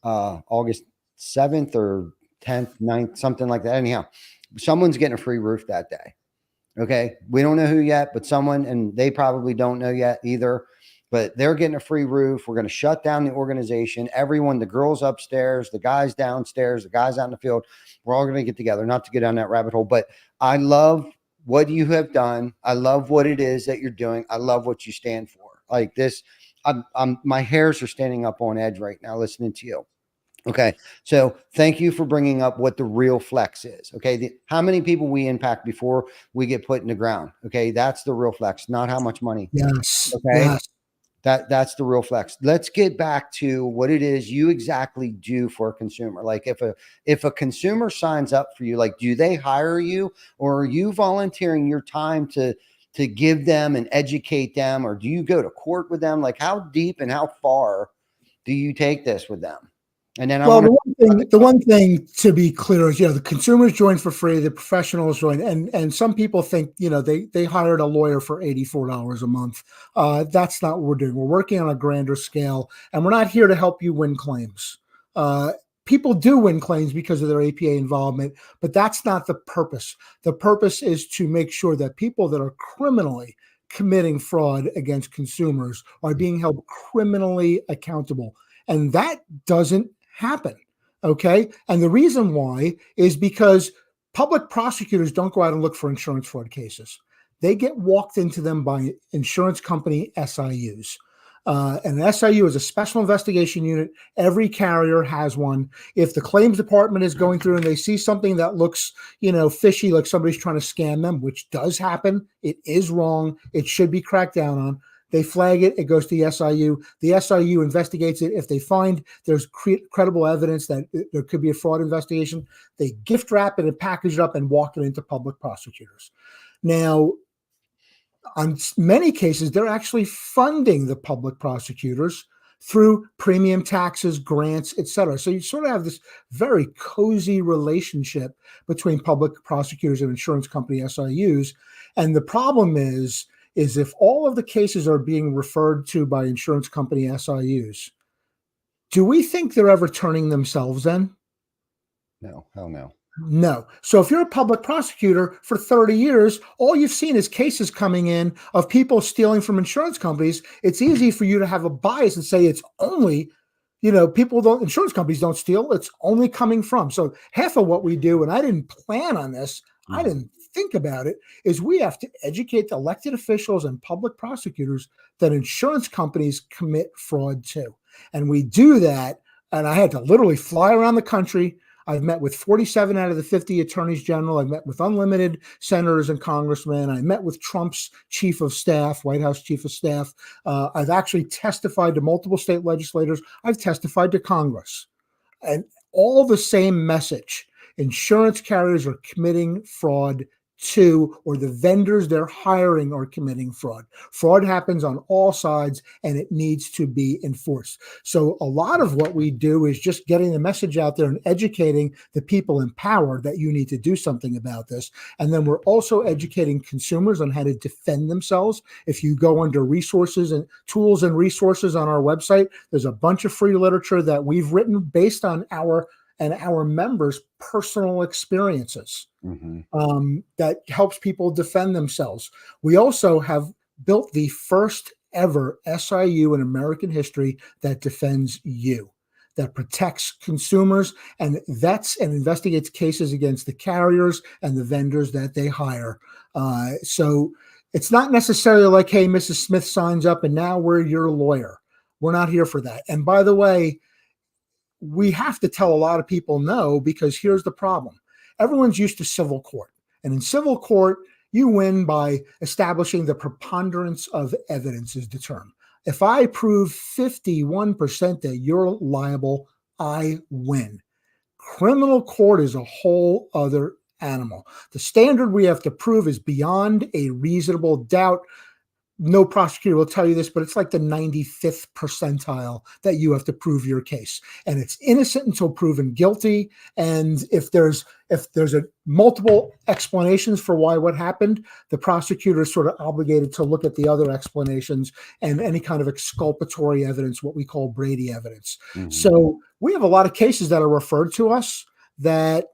August 7th or 10th, 9th, something like that. Anyhow, someone's getting a free roof that day. Okay. We don't know who yet, but someone, and they probably don't know yet either, but they're getting a free roof. We're going to shut down the organization. Everyone, the girls upstairs, the guys downstairs, the guys out in the field, we're all going to get together, not to get down that rabbit hole. But I love what you have done. I love what it is that you're doing. I love what you stand for. Like this, my hairs are standing up on edge right now listening to you. Okay. So thank you for bringing up what the real flex is. Okay. How many people we impact before we get put in the ground. Okay. That's the real flex, not how much money. Yes. Okay. Yes. That's the real flex. Let's get back to what it is you exactly do for a consumer. Like if a consumer signs up for you, like, do they hire you, or are you volunteering your time to give them and educate them, or do you go to court with them? Like, how deep and how far do you take this with them? And then Well, the one thing to be clear is, the consumers join for free, the professionals join, and some people think, they hired a lawyer for $84 a month. That's not what we're doing. We're working on a grander scale, and we're not here to help you win claims. People do win claims because of their APA involvement, but that's not the purpose. The purpose is to make sure that people that are criminally committing fraud against consumers are being held criminally accountable. And that doesn't happen. Okay. And the reason why is because public prosecutors don't go out and look for insurance fraud cases. They get walked into them by insurance company SIUs. And an SIU is a special investigation unit. Every carrier has one. If the claims department is going through and they see something that looks, fishy, like somebody's trying to scam them, which does happen, it is wrong, it should be cracked down on. They flag it. It goes to the SIU. The SIU investigates it. If they find there's credible evidence that there could be a fraud investigation, they gift wrap it and package it up and walk it into public prosecutors. Now, on many cases, they're actually funding the public prosecutors through premium taxes, grants, et cetera. So you sort of have this very cozy relationship between public prosecutors and insurance company SIUs. And the problem is if all of the cases are being referred to by insurance company SIUs, do we think they're ever turning themselves in? No, hell no. No. So if you're a public prosecutor for 30 years, all you've seen is cases coming in of people stealing from insurance companies. It's easy for you to have a bias and say it's only, insurance companies don't steal. It's only coming from. So half of what we do, and I didn't plan on this, I didn't think about it, is we have to educate the elected officials and public prosecutors that insurance companies commit fraud too. And we do that. And I had to literally fly around the country. I've met with 47 out of the 50 attorneys general. I've met with unlimited senators and congressmen. I met with Trump's chief of staff, White House chief of staff. I've actually testified to multiple state legislators. I've testified to Congress. And all the same message. Insurance carriers are committing fraud too, or the vendors they're hiring are committing fraud. Fraud happens on all sides and it needs to be enforced. So a lot of what we do is just getting the message out there and educating the people in power that you need to do something about this. And then we're also educating consumers on how to defend themselves. If you go under resources and tools and resources on our website, there's a bunch of free literature that we've written based on our members' personal experiences that helps people defend themselves. We also have built the first ever SIU in American history that defends you, that protects consumers and vets and investigates cases against the carriers and the vendors that they hire. So it's not necessarily like, hey, Mrs. Smith signs up and now we're your lawyer. We're not here for that. And by the way, we have to tell a lot of people no, because here's the problem. Everyone's used to civil court. And in civil court, you win by establishing the preponderance of evidence is the term. If I prove 51% that you're liable, I win. Criminal court is a whole other animal. The standard we have to prove is beyond a reasonable doubt. No prosecutor will tell you this, but it's like the 95th percentile that you have to prove your case. And it's innocent until proven guilty. And if there's a multiple explanations for why what happened, the prosecutor is sort of obligated to look at the other explanations and any kind of exculpatory evidence, what we call Brady evidence. So we have a lot of cases that are referred to us that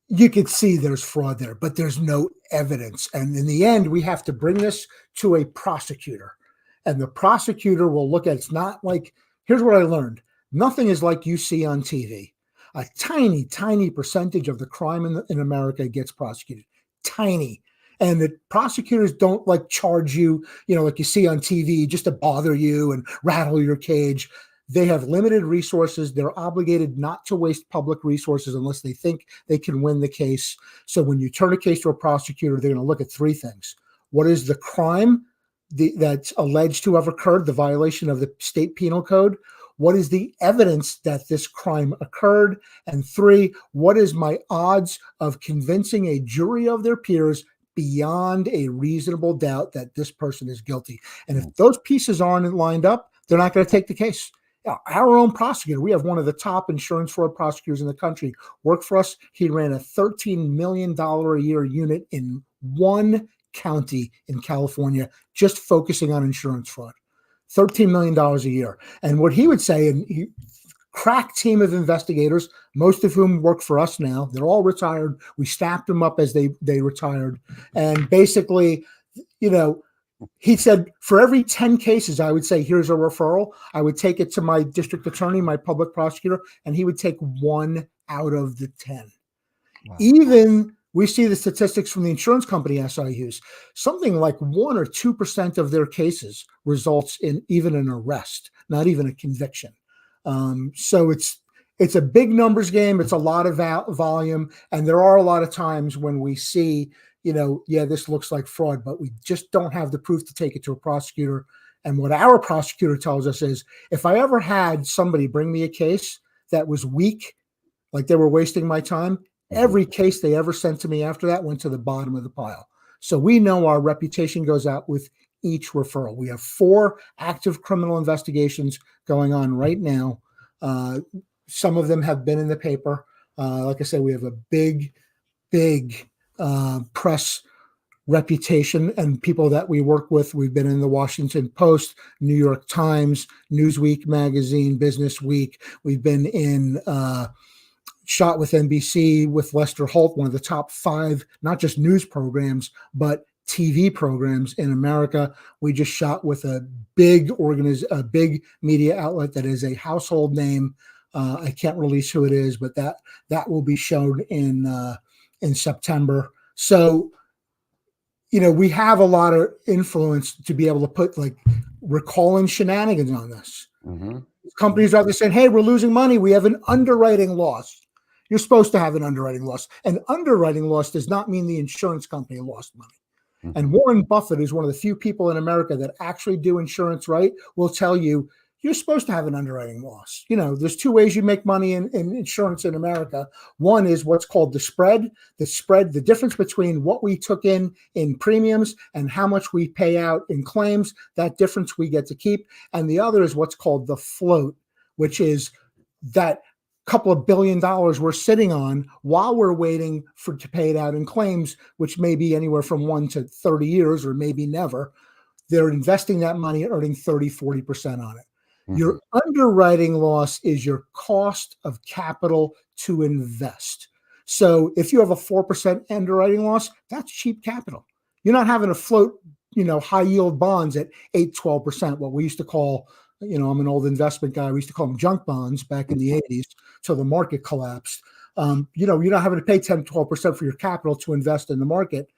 you could see there's fraud there, but there's no evidence. And in the end, we have to bring this to a prosecutor. And the prosecutor will look at it's not like, here's what I learned. Nothing is like you see on TV. A tiny, tiny percentage of the crime in America gets prosecuted. Tiny. And the prosecutors don't like charge you, like you see on TV just to bother you and rattle your cage. They have limited resources. They're obligated not to waste public resources unless they think they can win the case. So when you turn a case to a prosecutor, they're going to look at three things. What is the crime that's alleged to have occurred, the violation of the state penal code? What is the evidence that this crime occurred? And three, what is my odds of convincing a jury of their peers beyond a reasonable doubt that this person is guilty? And if those pieces aren't lined up, they're not going to take the case. Our own prosecutor, we have one of the top insurance fraud prosecutors in the country, work for us. He ran a $13 million a year unit in one county in California, just focusing on insurance fraud. $13 million a year. And what he would say, and he crack team of investigators, most of whom work for us now, they're all retired. We staffed them up as they retired. And basically, he said, for every 10 cases, I would say, here's a referral. I would take it to my district attorney, my public prosecutor, and he would take 1 out of the 10. Wow. Even we see the statistics from the insurance company SIUs, something like 1 or 2% of their cases results in even an arrest, not even a conviction. So it's a big numbers game. It's a lot of volume. And there are a lot of times when we see, this looks like fraud, but we just don't have the proof to take it to a prosecutor. And what our prosecutor tells us is, if I ever had somebody bring me a case that was weak, like they were wasting my time, every case they ever sent to me after that went to the bottom of the pile. So we know our reputation goes out with each referral. We have 4 active criminal investigations going on right now. Some of them have been in the paper. Like I said, we have a big press reputation, and people that we work with. We've been in the Washington Post, New York Times, Newsweek magazine, Business Week. We've been in Shot with NBC with Lester Holt, one of the top 5, not just news programs, but TV programs in America. We just shot with a big media outlet that is a household name. I can't release who it is, but that will be shown in September. So, we have a lot of influence to be able to put, like, we're calling shenanigans on this. Mm-hmm. Companies are saying, hey, we're losing money. We have an underwriting loss. You're supposed to have an underwriting loss. An underwriting loss does not mean the insurance company lost money. Mm-hmm. And Warren Buffett is one of the few people in America that actually do insurance right, will tell you, you're supposed to have an underwriting loss. There's 2 ways you make money in insurance in America. One is what's called the spread, the difference between what we took in premiums and how much we pay out in claims. That difference we get to keep. And the other is what's called the float, which is that couple of $1 billion we're sitting on while we're waiting to pay it out in claims, which may be anywhere from 1 to 30 years or maybe never. They're investing that money, earning 30, 40% on it. Mm-hmm. Your underwriting loss is your cost of capital to invest. So if you have a 4% underwriting loss, that's cheap capital. You're not having to float, high yield bonds at 8, 12%, what we used to call, I'm an old investment guy. We used to call them junk bonds back in the 80s till the market collapsed. You're not having to pay 10, 12% for your capital to invest in the market.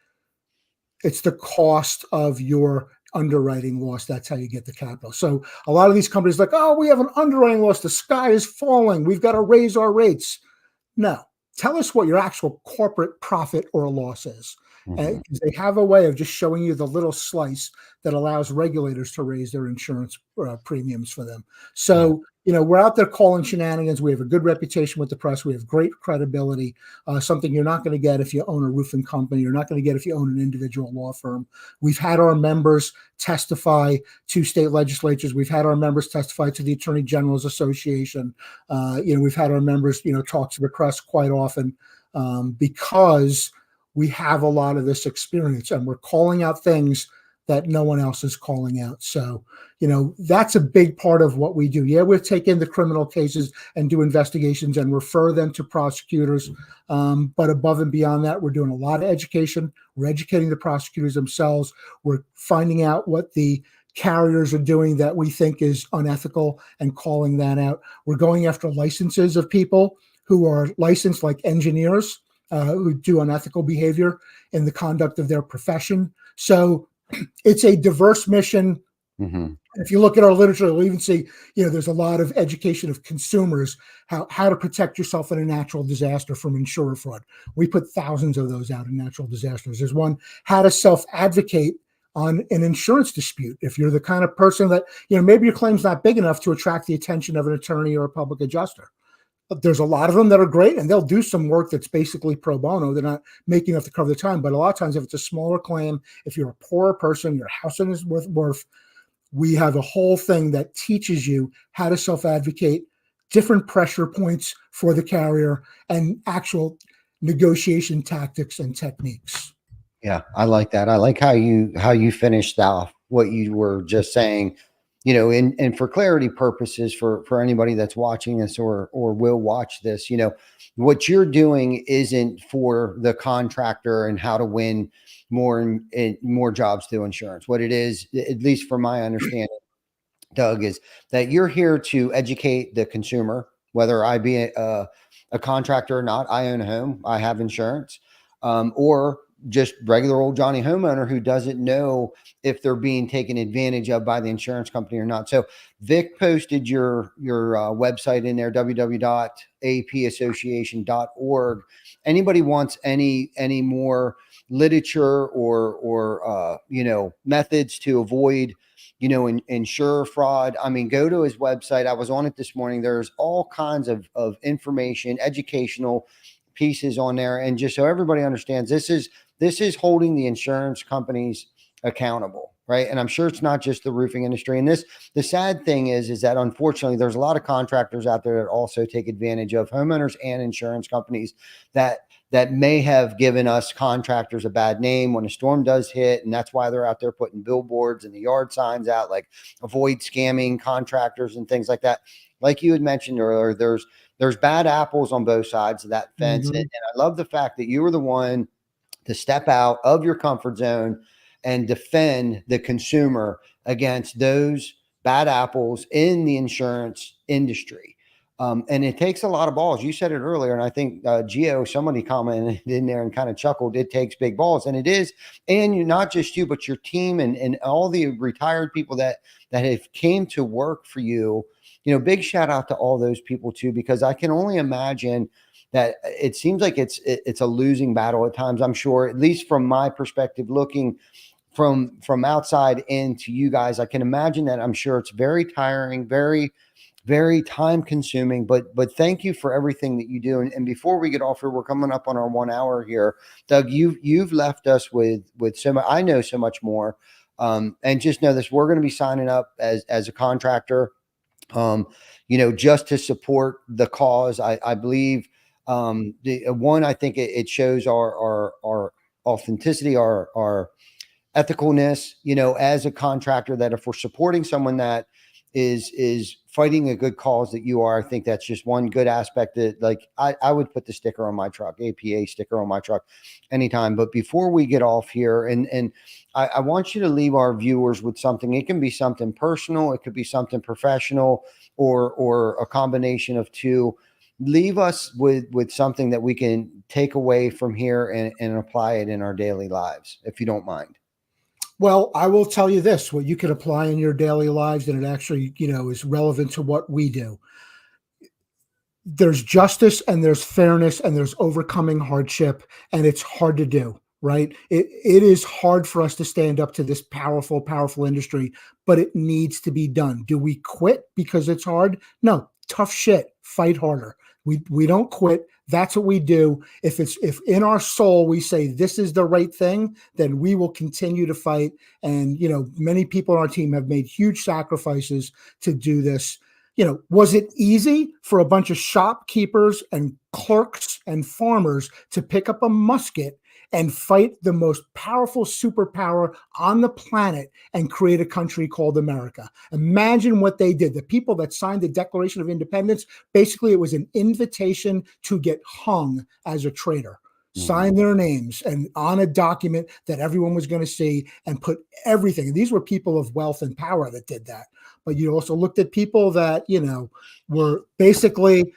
It's the cost of your underwriting loss. That's how you get the capital. So a lot of these companies like, oh, we have an underwriting loss. The sky is falling. We've got to raise our rates. No, tell us what your actual corporate profit or loss is. Mm-hmm. They have a way of just showing you the little slice that allows regulators to raise their insurance premiums for them. So, we're out there calling shenanigans. We have a good reputation with the press. We have great credibility, something you're not going to get if you own a roofing company. You're not going to get if you own an individual law firm. We've had our members testify to state legislatures. We've had our members testify to the Attorney General's Association. We've had our members, talk to the press quite often because we have a lot of this experience, and we're calling out things that no one else is calling out. So, that's a big part of what we do. Yeah, we'll take in the criminal cases and do investigations and refer them to prosecutors. But above and beyond that, we're doing a lot of education. We're educating the prosecutors themselves. We're finding out what the carriers are doing that we think is unethical and calling that out. We're going after licenses of people who are licensed, like engineers who do unethical behavior in the conduct of their profession. So it's a diverse mission. Mm-hmm. If you look at our literature, you'll even see, there's a lot of education of consumers, how to protect yourself in a natural disaster from insurer fraud. We put thousands of those out in natural disasters. There's one, how to self-advocate on an insurance dispute. If you're the kind of person that, maybe your claim's not big enough to attract the attention of an attorney or a public adjuster. But there's a lot of them that are great, and they'll do some work that's basically pro bono. They're not making enough to cover the time. But a lot of times, if it's a smaller claim, if you're a poorer person, your house is worth, we have a whole thing that teaches you how to self-advocate, different pressure points for the carrier, and actual negotiation tactics and techniques. Yeah, I like that. I like how you finished off what you were just saying, and for clarity purposes for anybody that's watching this or will watch this, what you're doing isn't for the contractor and how to win more jobs through insurance. What it is, at least from my understanding, Doug, is that you're here to educate the consumer, whether I be a contractor or not. I own a home, I have insurance, or just regular old Johnny homeowner who doesn't know if they're being taken advantage of by the insurance company or not. So Vic posted your website in there, www.apassociation.org. Anybody wants any more literature or methods to avoid insurer fraud, I mean, go to his website. I was on it this morning. There's all kinds of information, educational pieces on there. And just so everybody understands, this is holding the insurance companies accountable, right? And I'm sure it's not just the roofing industry. And the sad thing is that unfortunately, there's a lot of contractors out there that also take advantage of homeowners and insurance companies that may have given us contractors a bad name when a storm does hit. And that's why they're out there putting billboards and the yard signs out, like avoid scamming contractors and things like that. Like you had mentioned earlier, there's bad apples on both sides of that fence. Mm-hmm. And I love the fact that you were the one to step out of your comfort zone and defend the consumer against those bad apples in the insurance industry. And it takes a lot of balls. You said it earlier, and I think somebody commented in there and kind of chuckled, it takes big balls. And it is. And you're not just you, but your team and all the retired people that have came to work for you. Big shout out to all those people too, because I can only imagine that it seems like it's a losing battle at times. I'm sure, at least from my perspective, looking from outside into you guys, I can imagine that. I'm sure it's very tiring, very, very time consuming, but thank you for everything that you do. And before we get off here, we're coming up on our 1 hour here. Doug, you've left us with so much. I know so much more. And just know this, we're going to be signing up as a contractor, just to support the cause. I believe, I think it shows our authenticity, our ethicalness, as a contractor, that if we're supporting someone that is fighting a good cause that you are, I think that's just one good aspect that, like, I would put the sticker on my truck, APA sticker on my truck anytime. But before we get off here, and I want you to leave our viewers with something. It can be something personal, it could be something professional, or a combination of two. Leave us with something that we can take away from here and apply it in our daily lives, if you don't mind. Well, I will tell you this, what you can apply in your daily lives, and it actually, is relevant to what we do. There's justice and there's fairness and there's overcoming hardship, and it's hard to do, right? It is hard for us to stand up to this powerful, powerful industry, but it needs to be done. Do we quit because it's hard? No, tough shit, fight harder. We don't quit. That's what we do. If in our soul we say this is the right thing, then we will continue to fight. And many people on our team have made huge sacrifices to do this. Was it easy for a bunch of shopkeepers and clerks and farmers to pick up a musket and fight the most powerful superpower on the planet and create a country called America. Imagine what they did. The people that signed the Declaration of Independence, basically it was an invitation to get hung as a traitor. Sign their names and on a document that everyone was going to see and put everything. And these were people of wealth and power that did that. But you also looked at people that, were basically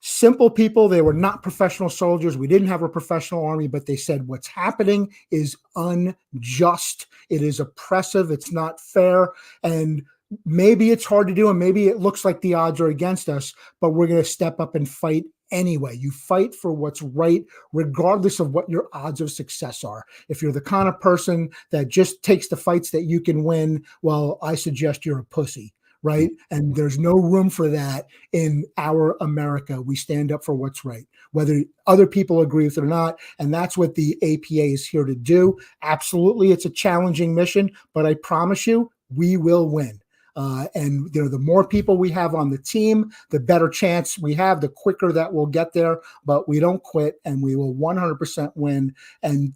simple people. They were not professional soldiers. We didn't have a professional army, but they said what's happening is unjust. It is oppressive. It's not fair. And maybe it's hard to do. And maybe it looks like the odds are against us, but we're going to step up and fight anyway. You fight for what's right, regardless of what your odds of success are. If you're the kind of person that just takes the fights that you can win, well, I suggest you're a pussy, right? And there's no room for that in our America. We stand up for what's right, whether other people agree with it or not. And that's what the APA is here to do. Absolutely, it's a challenging mission, but I promise you, we will win. And the more people we have on the team, the better chance we have, the quicker that we'll get there. But we don't quit, and we will 100% win. And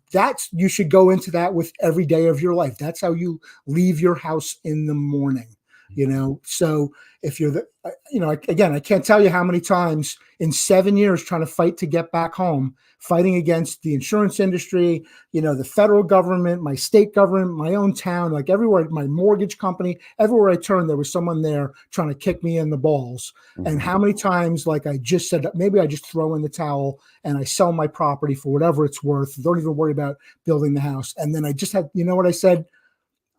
you should go into that with every day of your life. That's how you leave your house in the morning. So if you're again, I can't tell you how many times in 7 years trying to fight to get back home, fighting against the insurance industry, the federal government, my state government, my own town, like everywhere, my mortgage company, everywhere I turned, there was someone there trying to kick me in the balls. And how many times, like I just said, maybe I just throw in the towel and I sell my property for whatever it's worth. Don't even worry about building the house. And then I just had, what I said?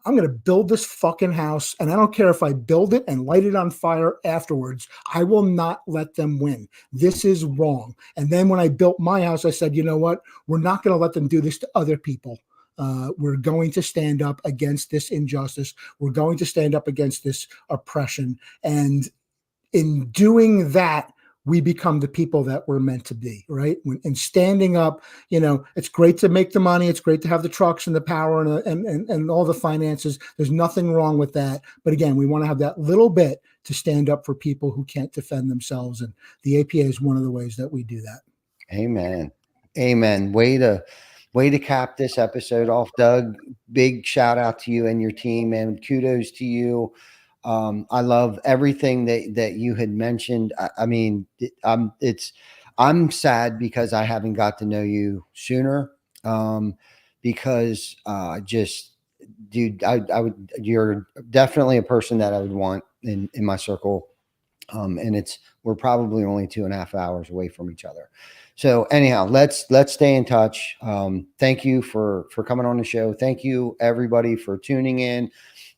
I'm going to build this fucking house, and I don't care if I build it and light it on fire afterwards. I will not let them win. This is wrong. And then when I built my house, I said, you know what? We're not going to let them do this to other people. We're going to stand up against this injustice. We're going to stand up against this oppression. And in doing that, we become the people that we're meant to be, right? And standing up, it's great to make the money. It's great to have the trucks and the power and all the finances. There's nothing wrong with that. But again, we want to have that little bit to stand up for people who can't defend themselves. And the APA is one of the ways that we do that. Amen. Amen. Way to cap this episode off, Doug. Big shout out to you and your team, and kudos to you. I love everything that you had mentioned. I'm sad because I haven't got to know you sooner. Because dude, you're definitely a person that I would want in my circle. And we're probably only 2.5 hours away from each other. So anyhow, let's stay in touch. Thank you for coming on the show. Thank you everybody for tuning in.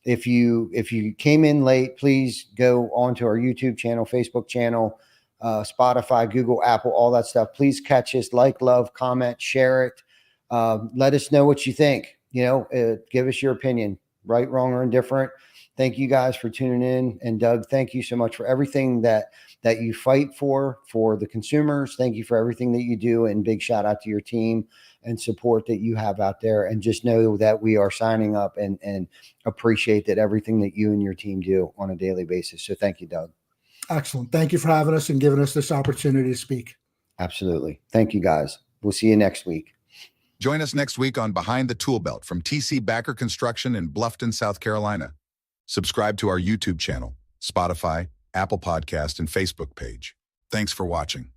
If you came in late, please go onto our YouTube channel, Facebook channel, Spotify, Google, Apple, all that stuff. Please catch us, love, comment, share it. Let us know what you think. Give us your opinion, right, wrong, or indifferent. Thank you guys for tuning in. And Doug, thank you so much for everything that you fight for the consumers. Thank you for everything that you do. And big shout out to your team and support that you have out there. And just know that we are signing up and appreciate that everything that you and your team do on a daily basis. So thank you, Doug. Excellent. Thank you for having us and giving us this opportunity to speak. Absolutely. Thank you, guys. We'll see you next week. Join us next week on Behind the ToolBelt from TC Backer Construction in Bluffton, South Carolina. Subscribe to our YouTube channel, Spotify, Apple Podcast, and Facebook page. Thanks for watching.